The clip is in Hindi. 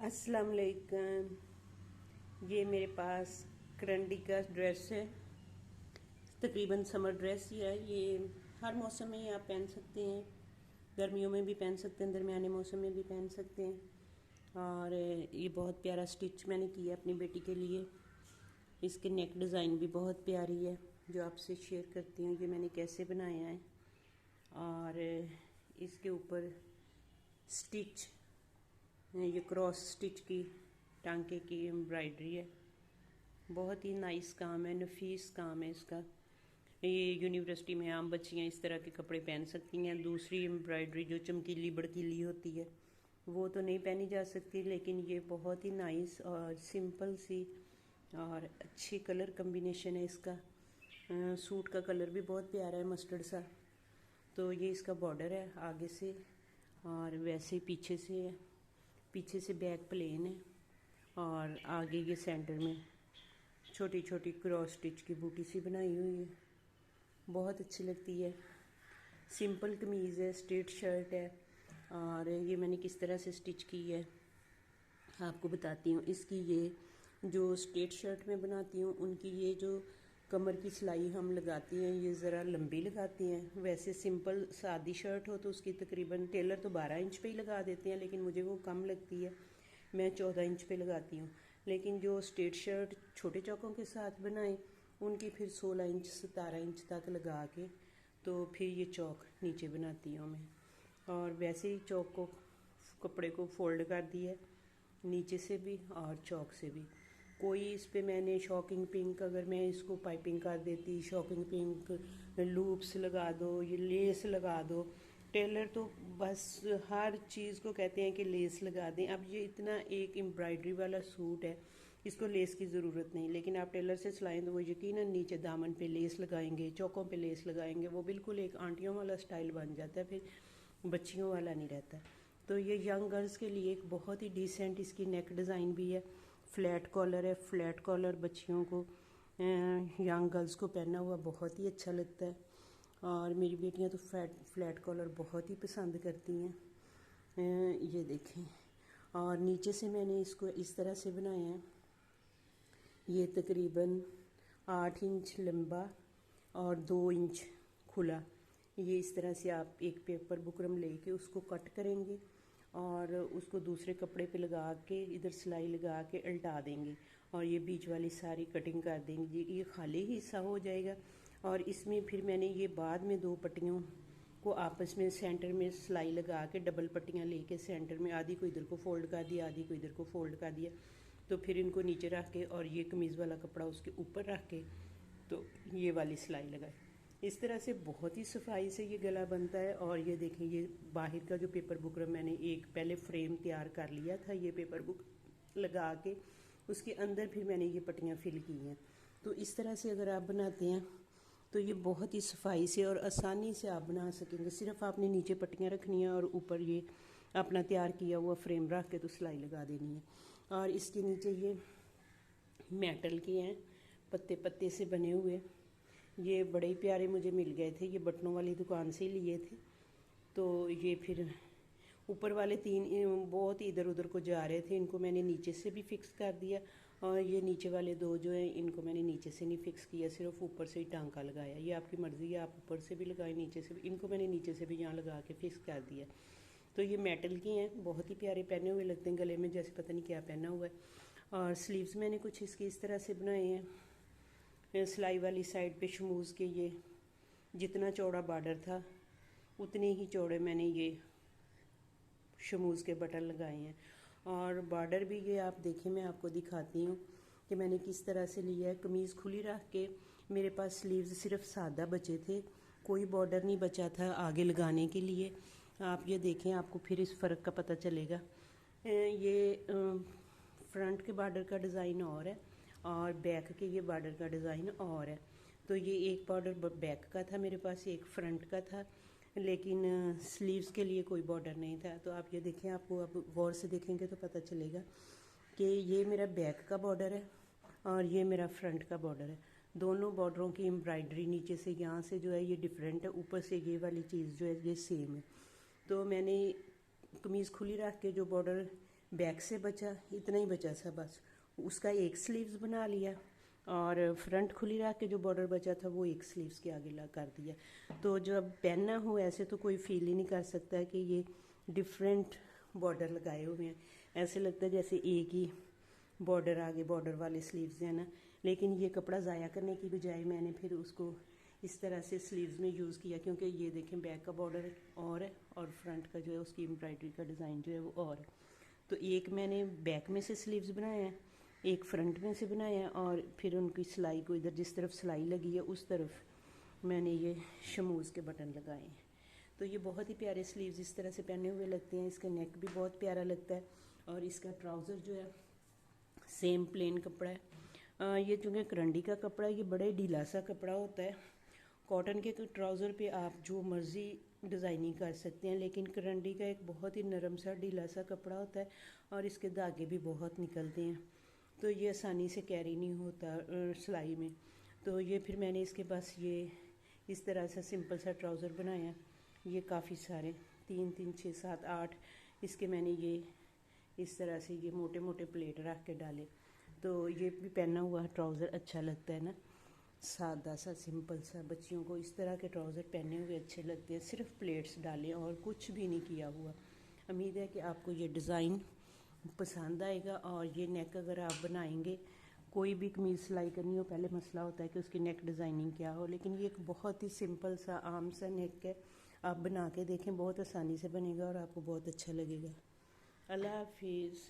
अस्सलाम वालेकुम। ये मेरे पास करंडी का ड्रेस है। तकरीबन समर ड्रेस ही है ये। हर मौसम में आप पहन सकते हैं। गर्मियों में भी पहन सकते हैं, दरमियाने मौसम में भी पहन सकते हैं। और ये बहुत प्यारा स्टिच मैंने किया अपनी बेटी के लिए। इसके नेक डिज़ाइन भी बहुत प्यारी है, जो आपसे शेयर करती हूँ ये मैंने कैसे बनाया है। और इसके ऊपर स्टिच, ये क्रॉस स्टिच की टांके की एम्ब्रॉयडरी है। बहुत ही नाइस काम है, नफीस काम है इसका। ये यूनिवर्सिटी में आम बच्चियाँ इस तरह के कपड़े पहन सकती हैं। दूसरी एम्ब्रॉयडरी जो चमकीली भड़कीली होती है वो तो नहीं पहनी जा सकती, लेकिन ये बहुत ही नाइस और सिंपल सी और अच्छी कलर कम्बिनेशन है इसका। सूट का कलर भी बहुत प्यारा है, मस्टर्ड सा। तो ये इसका बॉर्डर है आगे से, और वैसे पीछे से है। पीछे से बैक प्लेन है और आगे ये सेंटर में छोटी छोटी क्रॉस स्टिच की बूटी सी बनाई हुई है। बहुत अच्छी लगती है। सिंपल कमीज़ है, स्ट्रेट शर्ट है। और ये मैंने किस तरह से स्टिच की है आपको बताती हूँ। इसकी ये जो स्ट्रेट शर्ट में बनाती हूँ, उनकी ये जो कमर की सिलाई हम लगाती हैं ये ज़रा लंबी लगाती हैं। वैसे सिंपल सादी शर्ट हो तो उसकी तकरीबन टेलर तो 12 इंच पे ही लगा देते हैं, लेकिन मुझे वो कम लगती है, मैं 14 इंच पे लगाती हूँ। लेकिन जो स्ट्रेट शर्ट छोटे चौकों के साथ बनाए उनकी फिर 16 इंच 17 इंच तक लगा के तो फिर ये चौक नीचे बनाती हूँ मैं। और वैसे ही चौक को, कपड़े को फोल्ड कर दिया नीचे से भी और चौक से भी। कोई इस पे मैंने शॉकिंग पिंक, अगर मैं इसको पाइपिंग कर देती, शॉकिंग पिंक लूप्स लगा दो, ये लेस लगा दो। टेलर तो बस हर चीज़ को कहते हैं कि लेस लगा दें। अब ये इतना एक एम्ब्रॉयडरी वाला सूट है, इसको लेस की ज़रूरत नहीं, लेकिन आप टेलर से सिलाएं तो वो यकीनन नीचे दामन पे लेस लगाएंगे, चौकों पे लेस लगाएंगे, वो बिल्कुल एक आंटियों वाला स्टाइल बन जाता है, फिर बच्चियों वाला नहीं रहता। तो ये यंग गर्ल्स के लिए एक बहुत ही डिसेंट इसकी नेक डिज़ाइन भी है। फ्लैट कॉलर है, फ्लैट कॉलर बच्चियों को, यंग गर्ल्स को पहना हुआ बहुत ही अच्छा लगता है। और मेरी बेटियां तो फ्लैट कॉलर बहुत ही पसंद करती हैं। ये देखें। और नीचे से मैंने इसको इस तरह से बनाया है। ये तकरीबन 8 इंच लंबा और 2 इंच खुला। ये इस तरह से आप एक पेपर बुकरम लेके उसको कट करेंगे और उसको दूसरे कपड़े पे लगा के इधर सिलाई लगा के उल्टा देंगे और ये बीच वाली सारी कटिंग कर देंगे। ये खाली ही हिस्सा हो जाएगा। और इसमें फिर मैंने ये बाद में 2 पट्टियों को आपस में सेंटर में सिलाई लगा के डबल पट्टियाँ लेके सेंटर में आधी को इधर को फोल्ड कर दिया, आधी को इधर को फोल्ड कर दिया। तो फिर इनको नीचे रख के और ये कमीज़ वाला कपड़ा उसके ऊपर रख के तो ये वाली सिलाई लगाई। इस तरह से बहुत ही सफाई से ये गला बनता है। और ये देखें, ये बाहर का जो पेपर बुकरम मैंने एक पहले फ्रेम तैयार कर लिया था, ये पेपर बुक लगा के उसके अंदर फिर मैंने ये पट्टियाँ फिल की हैं। तो इस तरह से अगर आप बनाते हैं तो ये बहुत ही सफाई से और आसानी से आप बना सकेंगे। सिर्फ आपने नीचे पट्टियाँ रखनी है और ऊपर ये अपना तैयार किया हुआ फ्रेम रख के तो सिलाई लगा देनी है। और इसके नीचे ये मेटल के हैं, पत्ते पत्ते से बने हुए। ये बड़े ही प्यारे मुझे मिल गए थे, ये बटनों वाली दुकान से ही लिए थे। तो ये फिर ऊपर वाले 3 बहुत इधर उधर को जा रहे थे, इनको मैंने नीचे से भी फिक्स कर दिया। और ये नीचे वाले 2 जो हैं इनको मैंने नीचे से नहीं फिक्स किया, सिर्फ ऊपर से ही टांका लगाया। ये आपकी मर्ज़ी है, आप ऊपर से भी लगाएं नीचे से भी। इनको मैंने नीचे से भी यहाँ लगा के फिक्स कर दिया। तो ये मेटल की हैं, बहुत ही प्यारे पहने हुए लगते हैं, गले में जैसे पता नहीं क्या पहना हुआ है। और स्लीव्स मैंने कुछ इसकी इस तरह से बनाए हैं। सिलाई वाली साइड पे शमूज़ के ये जितना चौड़ा बॉर्डर था उतने ही चौड़े मैंने ये शमूज़ के बटन लगाए हैं। और बॉर्डर भी ये आप देखें, मैं आपको दिखाती हूँ कि मैंने किस तरह से लिया है। कमीज़ खुली रख के मेरे पास स्लीव्स सिर्फ सादा बचे थे, कोई बॉर्डर नहीं बचा था आगे लगाने के लिए। आप ये देखें, आपको फिर इस फ़र्क का पता चलेगा। ये फ्रंट के बॉर्डर का डिज़ाइन और है और बैक के ये बॉर्डर का डिज़ाइन और है। तो ये एक बॉर्डर बैक का था मेरे पास, एक फ्रंट का था, लेकिन स्लीव्स के लिए कोई बॉर्डर नहीं था। तो आप ये देखें, आपको अब गौर से देखेंगे तो पता चलेगा कि ये मेरा बैक का बॉर्डर है और ये मेरा फ्रंट का बॉर्डर है। दोनों बॉर्डरों की एम्ब्रॉयडरी नीचे से यहाँ से जो है ये डिफरेंट है, ऊपर से ये वाली चीज़ जो है ये सेम है। तो मैंने कमीज़ खुली रख के जो बॉर्डर बैक से बचा, इतना ही बचा था बस। उसका एक स्लीव्स बना लिया और फ्रंट खुली रख के जो बॉर्डर बचा था वो एक स्लीव्स के आगे ला कर दिया। तो जब पहनना हो ऐसे तो कोई फील ही नहीं कर सकता है कि ये डिफरेंट बॉर्डर लगाए हुए हैं। ऐसे लगता है जैसे एक ही बॉर्डर आगे बॉर्डर वाले स्लीव्स हैं ना। लेकिन ये कपड़ा ज़ाया करने की बजाय मैंने फिर उसको इस तरह से स्लीव्स में यूज़ किया, क्योंकि ये देखें बैक का बॉर्डर और है और फ्रंट का जो है उसकी एम्ब्रॉयडरी का डिज़ाइन जो है वो और है। तो एक मैंने बैक में से स्लीव्स बनाया है, एक फ्रंट में से बनाया है, और फिर उनकी सिलाई को इधर जिस तरफ सिलाई लगी है उस तरफ मैंने ये शमूज़ के बटन लगाए हैं। तो ये बहुत ही प्यारे स्लीव्स इस तरह से पहने हुए लगते हैं। इसका नेक भी बहुत प्यारा लगता है और इसका ट्राउज़र जो है सेम प्लेन कपड़ा है। ये चूँकि करंडी का कपड़ा है, ये बड़े ढीला सा कपड़ा होता है। कॉटन के ट्राउज़र पे आप जो मर्ज़ी डिज़ाइनिंग कर सकते हैं, लेकिन करंडी का एक बहुत ही नरम सा ढीला सा कपड़ा होता है और इसके धागे भी बहुत निकलते हैं, तो ये आसानी से कैरी नहीं होता सिलाई में। तो ये फिर मैंने इसके पास ये इस तरह से सिंपल सा ट्राउज़र बनाया। ये काफ़ी सारे 3 3 6 7 8 इसके मैंने ये इस तरह से ये मोटे मोटे प्लेट रख के डाले। तो ये भी पहना हुआ ट्राउज़र अच्छा लगता है ना, सादा सा सिंपल सा। बच्चियों को इस तरह के ट्राउज़र पहने हुए अच्छे लगते हैं, सिर्फ प्लेट्स डालें और कुछ भी नहीं किया हुआ। उम्मीद है कि आपको ये डिज़ाइन पसंद आएगा। और ये नेक अगर आप बनाएंगे, कोई भी कमीज़ सिलाई करनी हो पहले मसला होता है कि उसकी नेक डिज़ाइनिंग क्या हो, लेकिन ये एक बहुत ही सिंपल सा आम सा नेक है। आप बना के देखें, बहुत आसानी से बनेगा और आपको बहुत अच्छा लगेगा। अल्लाह हाफिज़।